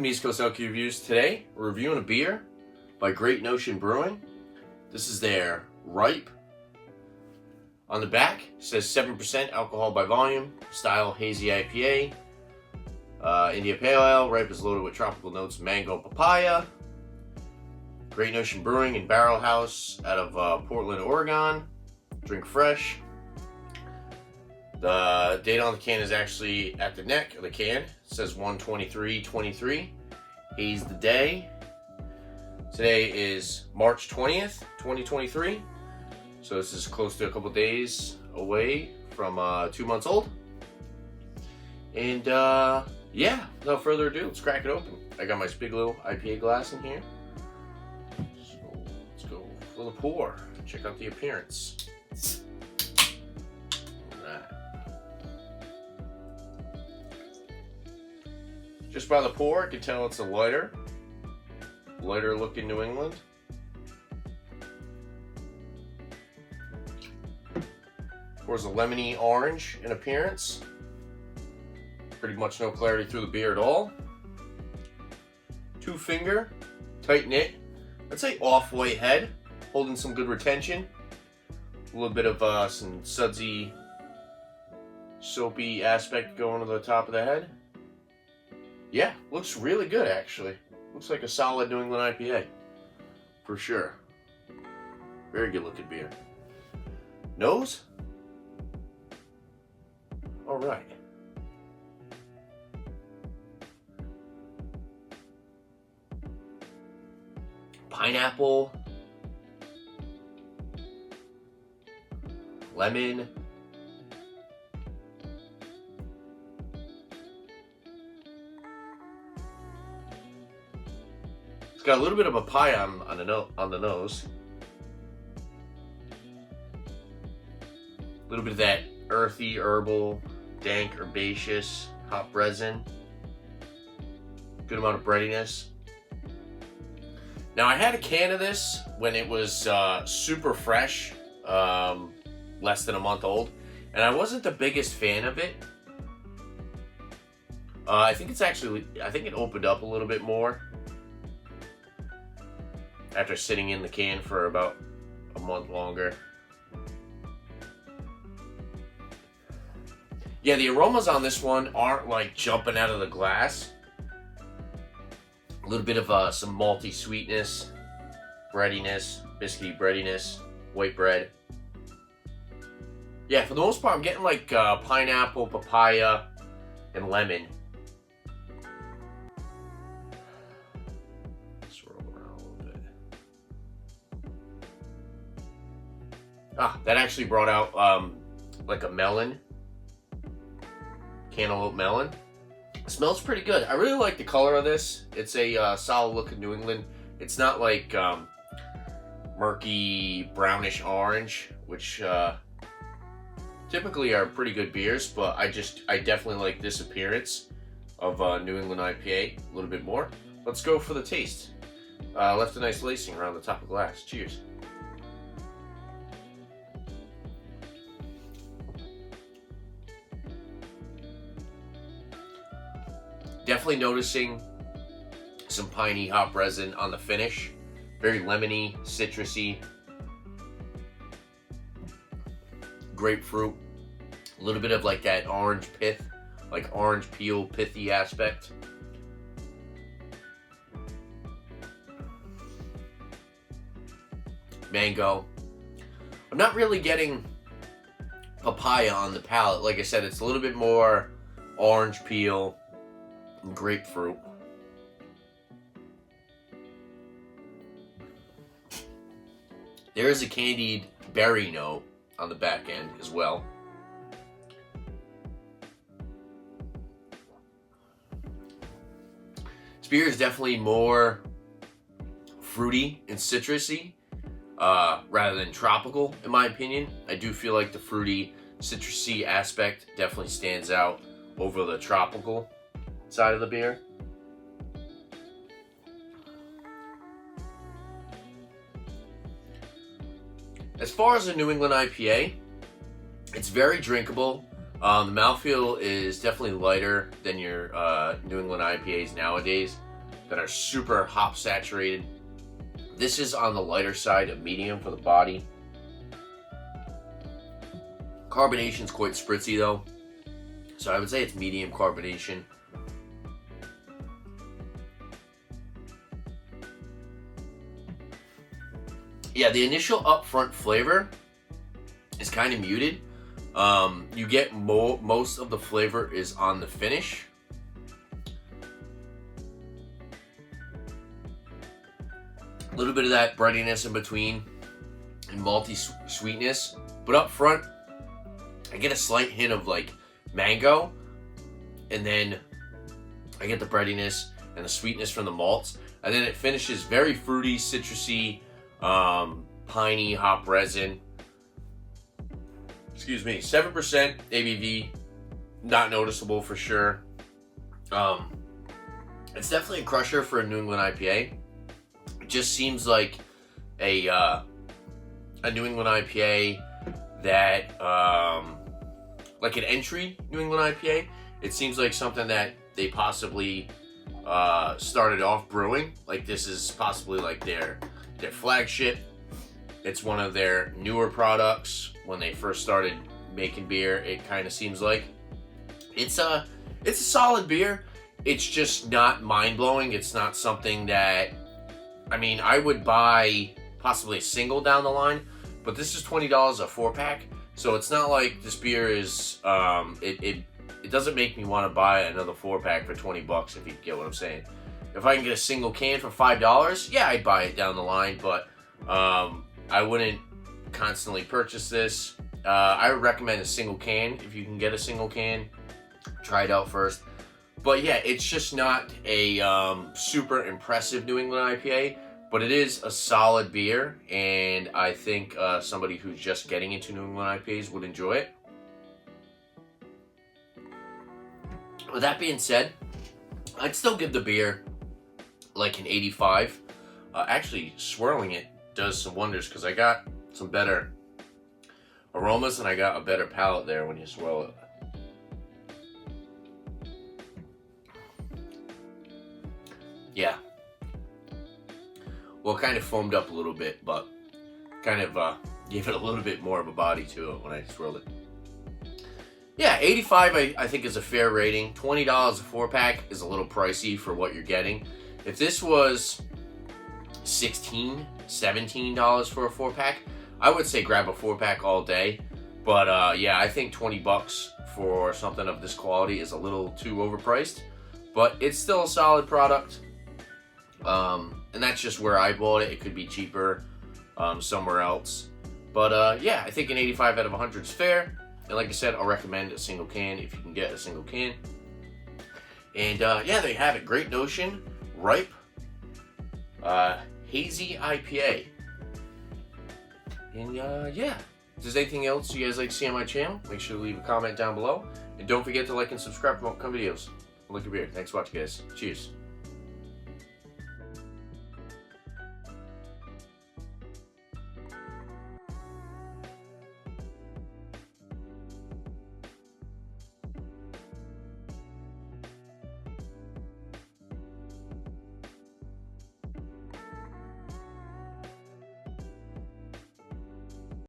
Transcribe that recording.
Welcome to East Coast LQ Reviews. Today, we're reviewing a beer by Great Notion Brewing. This is their Ripe. On the back, it says 7% alcohol by volume, style hazy IPA, India Pale Ale. Ripe is loaded with tropical notes, mango, papaya. Great Notion Brewing in Barrel House out of Portland, Oregon. Drink fresh. The date on the can is actually at the neck of the can. It says 1/23/23. Haze the day. Today is March 20th, 2023. So this is close to a couple days away from 2 months old. And yeah, without further ado, let's crack it open. I got my big little IPA glass in here. So let's go for the pour. Check out the appearance. Just by the pour, I can tell it's a lighter looking New England. Pours a lemony orange in appearance. Pretty much no clarity through the beer at all. 2-finger, tight knit. I'd say off-white head, holding some good retention. A little bit of some sudsy, soapy aspect going to the top of the head. Yeah, looks really good actually. Looks like a solid New England IPA. For sure. Very good looking beer. Nose? Alright. Pineapple. Lemon. It's got a little bit of papaya on the nose. A little bit of that earthy, herbal, dank, herbaceous, hop resin. Good amount of breadiness. Now I had a can of this when it was super fresh, less than a month old, and I wasn't the biggest fan of it. I think it opened up a little bit more after sitting in the can for about a month longer. Yeah, the aromas on this one aren't like jumping out of the glass. A little bit of some malty sweetness, breadiness, biscuity breadiness, white bread. Yeah, for the most part, I'm getting like pineapple, papaya, and lemon. That actually brought out like a melon, cantaloupe melon. It smells pretty good. I really like the color of this. It's a solid looking New England. It's not like murky brownish orange, which typically are pretty good beers, but I definitely like this appearance of New England IPA a little bit more. Let's go for the taste. Left a nice lacing around the top of the glass. Cheers. Definitely noticing some piney hop resin on the finish. Very lemony, citrusy. Grapefruit. A little bit of like that orange pith, like orange peel pithy aspect. Mango. I'm not really getting papaya on the palate. Like I said, it's a little bit more orange peel. Grapefruit. There is a candied berry note on the back end as well. This beer is definitely more fruity and citrusy rather than tropical, in my opinion. I do feel like the fruity, citrusy aspect definitely stands out over the tropical side of the beer. As far as a New England IPA, it's very drinkable. The mouthfeel is definitely lighter than your New England IPAs nowadays. that are super hop saturated. This is on the lighter side of medium for the body. Carbonation's quite spritzy though, so I would say it's medium carbonation. Yeah, the initial upfront flavor is kind of muted. You get most of the flavor is on the finish. A little bit of that breadiness in between and malty sweetness, but up front I get a slight hint of like mango, and then I get the breadiness and the sweetness from the malts, and then it finishes very fruity, citrusy, piney hop resin. Excuse me, 7% ABV, not noticeable for sure. It's definitely a crusher for a New England IPA. It just seems like a New England IPA that, like an entry New England IPA. It seems like something that they possibly started off brewing. Like this is possibly like their flagship. It's one of their newer products when they first started making beer. It kind of seems like it's a solid beer. It's just not mind-blowing. It's not something that, I mean, I would buy possibly a single down the line, but this is $20 a 4-pack, so it's not like this beer is it doesn't make me want to buy another 4-pack for $20, if you get what I'm saying. If I can get a single can for $5, yeah, I'd buy it down the line, but I wouldn't constantly purchase this. I would recommend a single can if you can get a single can. Try it out first. But yeah, it's just not a super impressive New England IPA, but it is a solid beer, and I think somebody who's just getting into New England IPAs would enjoy it. With that being said, I'd still give the beer like an 85. Actually, swirling it does some wonders because I got some better aromas and I got a better palate there when you swirl it. Yeah. Well, it kind of foamed up a little bit, but kind of gave it a little bit more of a body to it when I swirled it. Yeah, 85 I think is a fair rating. $20 a 4-pack is a little pricey for what you're getting. If this was $16, $17 for a 4-pack, I would say grab a 4-pack all day. But yeah, I think $20 for something of this quality is a little too overpriced. But it's still a solid product. And that's just where I bought it. It could be cheaper somewhere else. But yeah, I think an 85 out of 100 is fair. And like I said, I'll recommend a single can if you can get a single can. And yeah, there you have it. Great Notion, ripe, hazy IPA. And yeah, if there's anything else you guys like to see on my channel, make sure to leave a comment down below. And don't forget to like and subscribe for more videos. Look at beer. Thanks for watching, guys. Cheers.